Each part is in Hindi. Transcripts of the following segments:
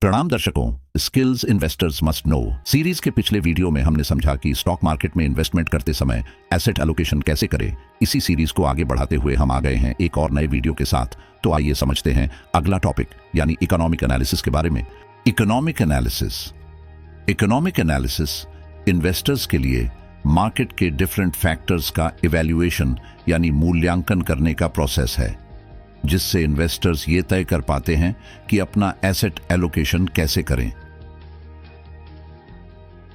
प्रणाम दर्शकों, skills investors must know series के पिछले वीडियो में हमने समझा कि स्टॉक मार्केट में इन्वेस्टमेंट करते समय एसेट एलोकेशन कैसे करें। इसी सीरीज को आगे बढ़ाते हुए हम आ गए हैं एक और नए वीडियो के साथ। तो आइए समझते हैं अगला टॉपिक यानी इकोनॉमिक एनालिसिस के बारे में। इकोनॉमिक एनालिसिस इन्वेस्टर्स के लिए मार्केट के डिफरेंट फैक्टर्स का इवैल्यूएशन यानी मूल्यांकन करने का प्रोसेस है, जिससे इन्वेस्टर्स ये तय कर पाते हैं कि अपना एसेट एलोकेशन कैसे करें।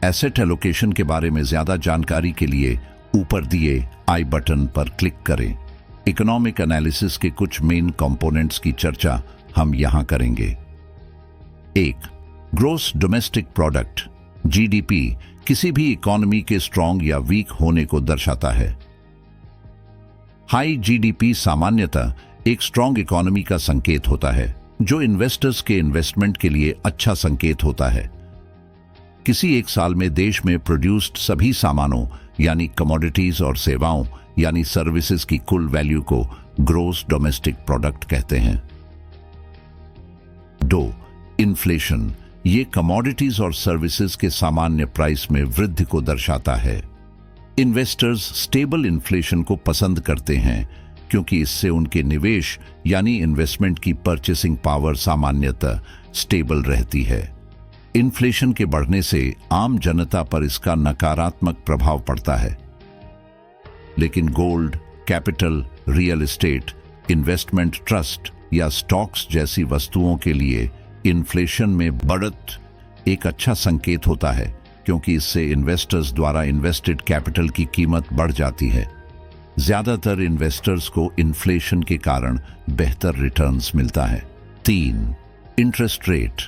एसेट एलोकेशन के बारे में ज्यादा जानकारी के लिए ऊपर दिए आई बटन पर क्लिक करें। इकोनॉमिक एनालिसिस के कुछ मेन कंपोनेंट्स की चर्चा हम यहां करेंगे। 1. ग्रॉस डोमेस्टिक प्रोडक्ट जीडीपी किसी भी इकोनॉमी के स्ट्रॉन्ग या वीक होने को दर्शाता है। हाई जीडीपी सामान्यतः एक स्ट्रॉन्ग इकोनॉमी का संकेत होता है, जो इन्वेस्टर्स के इन्वेस्टमेंट के लिए अच्छा संकेत होता है। किसी एक साल में देश में प्रोड्यूस्ड सभी सामानों यानी कमोडिटीज और सेवाओं यानी सर्विसेज की कुल वैल्यू को ग्रॉस डोमेस्टिक प्रोडक्ट कहते हैं। 2. इन्फ्लेशन ये कमोडिटीज और सर्विसेज के सामान्य प्राइस में वृद्धि को दर्शाता है। इन्वेस्टर्स स्टेबल इन्फ्लेशन को पसंद करते हैं क्योंकि इससे उनके निवेश यानी इन्वेस्टमेंट की परचेसिंग पावर सामान्यतः स्टेबल रहती है। इन्फ्लेशन के बढ़ने से आम जनता पर इसका नकारात्मक प्रभाव पड़ता है, लेकिन gold, capital, real estate, investment trust या स्टॉक्स जैसी वस्तुओं के लिए इन्फ्लेशन में बढ़त एक अच्छा संकेत होता है, क्योंकि इससे इन्वेस्टर्स द्वारा इन्वेस्टेड कैपिटल की कीमत बढ़ जाती है। ज्यादातर इन्वेस्टर्स को इन्फ्लेशन के कारण बेहतर रिटर्न्स मिलता है। 3. इंटरेस्ट रेट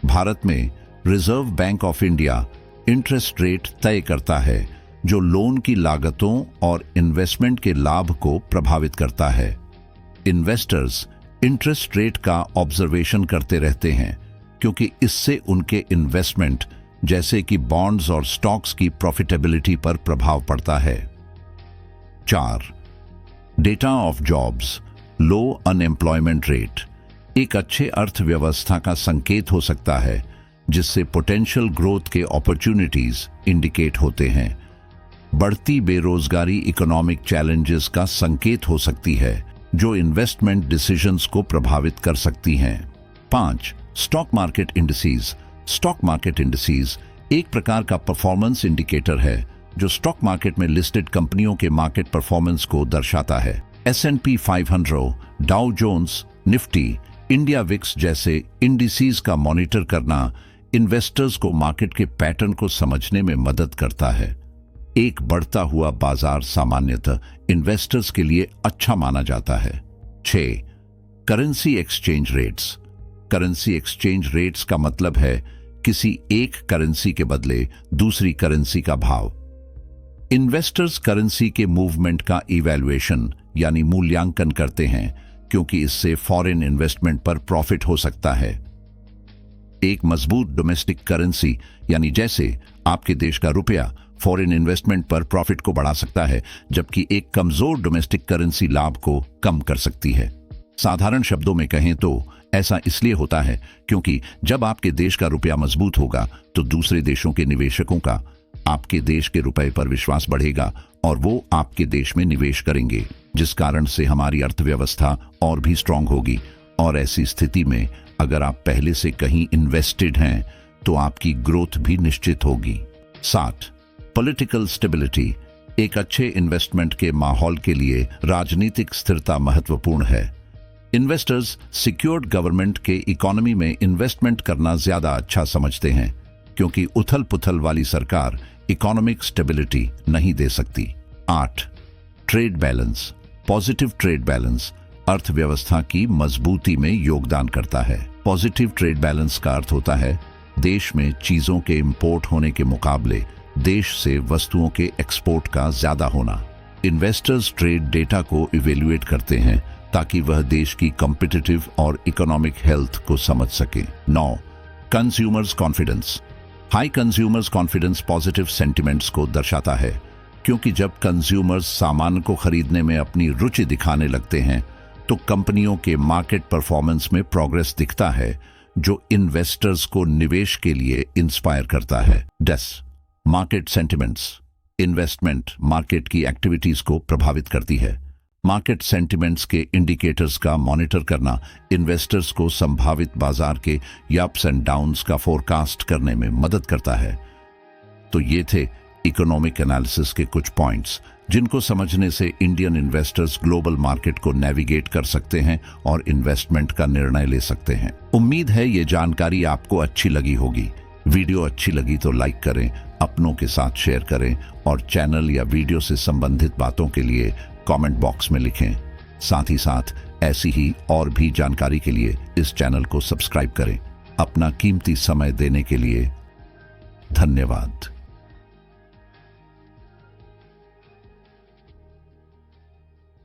भारत में reserve bank of India interest rate तय करता है, जो लोन की लागतों और इन्वेस्टमेंट के लाभ को प्रभावित करता है। इन्वेस्टर्स इंटरेस्ट रेट का ऑब्जर्वेशन करते रहते हैं, क्योंकि इससे उनके इन्वेस्टमेंट जैसे कि बॉन्ड्स और स्टॉक्स की प्रॉफिटेबिलिटी पर प्रभाव पड़ता है। 4. Data of jobs low unemployment rate एक अच्छे अर्थव्यवस्था का संकेत हो सकता है, जिससे पोटेंशियल ग्रोथ के अपॉर्चुनिटीज इंडिकेट होते हैं। बढ़ती बेरोजगारी इकोनॉमिक चैलेंजेस का संकेत हो सकती है, जो इन्वेस्टमेंट डिसीजंस को प्रभावित कर सकती हैं। 5. स्टॉक मार्केट इंडिसेस एक प्रकार का परफॉर्मेंस इंडिकेटर है, जो स्टॉक मार्केट में लिस्टेड कंपनियों के मार्केट परफॉर्मेंस को दर्शाता है। S&P 500, Dow Jones, Nifty, India VIX जैसे इंडिसेस का मॉनिटर करना इन्वेस्टर्स को मार्केट के पैटर्न को समझने में मदद करता है। एक बढ़ता हुआ बाजार सामान्यतः इन्वेस्टर्स के लिए अच्छा माना जाता है। 6. करेंसी एक्सचेंज रेट्स का मतलब है किसी एक करेंसी के बदले दूसरी करेंसी का भाव। इन्वेस्टर्स करेंसी के मूवमेंट का इवैल्यूएशन यानी मूल्यांकन करते हैं, क्योंकि इससे फॉरेन इन्वेस्टमेंट पर प्रॉफिट हो सकता है। एक मजबूत डोमेस्टिक करेंसी यानी जैसे आपके देश का रुपया फॉरेन इन्वेस्टमेंट पर प्रॉफिट को बढ़ा सकता है, जबकि एक कमजोर डोमेस्टिक करेंसी लाभ को कम कर सकती है। साधारण शब्दों में कहें तो ऐसा इसलिए होता है क्योंकि जब आपके देश का रुपया मजबूत होगा तो दूसरे देशों के निवेशकों का आपके देश के रुपए पर विश्वास बढ़ेगा और वो आपके देश में निवेश करेंगे, जिस कारण से हमारी अर्थव्यवस्था और भी स्ट्रांग होगी। और ऐसी स्थिति में अगर आप पहले से कहीं इन्वेस्टेड हैं तो आपकी ग्रोथ भी निश्चित होगी। 7. पॉलिटिकल स्टेबिलिटी एक अच्छे इन्वेस्टमेंट के माहौल के लिए राजनीतिक स्थिरता महत्वपूर्ण है। इन्वेस्टर्स सिक्योर्ड गवर्नमेंट के इकोनॉमी में इन्वेस्टमेंट करना ज्यादा अच्छा समझते हैं, क्योंकि उथल पुथल वाली सरकार इकोनॉमिक स्टेबिलिटी नहीं दे सकती। 8. Trade balance positive trade balance अर्थव्यवस्था की मजबूती में योगदान करता है। पॉजिटिव ट्रेड बैलेंस का अर्थ होता है देश में चीजों के इंपोर्ट होने के मुकाबले देश से वस्तुओं के एक्सपोर्ट का ज्यादा होना। इन्वेस्टर्स ट्रेड डेटा को इवेल्युएट करते हैं ताकि वह देश की कॉम्पिटिटिव और इकोनॉमिक हेल्थ को समझ सके। 9. Consumers confidence high consumers confidence positive sentiments को दर्शाता है, क्योंकि जब कंज्यूमर्स सामान को खरीदने में अपनी रुचि दिखाने लगते हैं तो कंपनियों के मार्केट परफॉर्मेंस में प्रोग्रेस दिखता है, जो इन्वेस्टर्स को निवेश के लिए इंस्पायर करता है। डेस मार्केट सेंटिमेंट्स इन्वेस्टमेंट मार्केट की एक्टिविटीज को प्रभावित करती है। मार्केट सेंटिमेंट्स के इंडिकेटर्स का मॉनिटर करना इन्वेस्टर्स को संभावित बाजार के अप्स एंड डाउन्स का फोरकास्ट करने में मदद करता है। तो ये थे इकोनॉमिक एनालिसिस के कुछ पॉइंट्स जिनको समझने से इंडियन इन्वेस्टर्स ग्लोबल मार्केट को नेविगेट कर सकते हैं और इन्वेस्टमेंट का निर्णय ले सकते हैं। उम्मीद है ये जानकारी आपको अच्छी लगी होगी। वीडियो अच्छी लगी तो लाइक करें, अपनों के साथ शेयर करें और चैनल या वीडियो से संबंधित बातों के लिए कमेंट बॉक्स में लिखें। साथ ही साथ ऐसी ही और भी जानकारी के लिए इस चैनल को सब्सक्राइब करें। अपना कीमती समय देने के लिए धन्यवाद।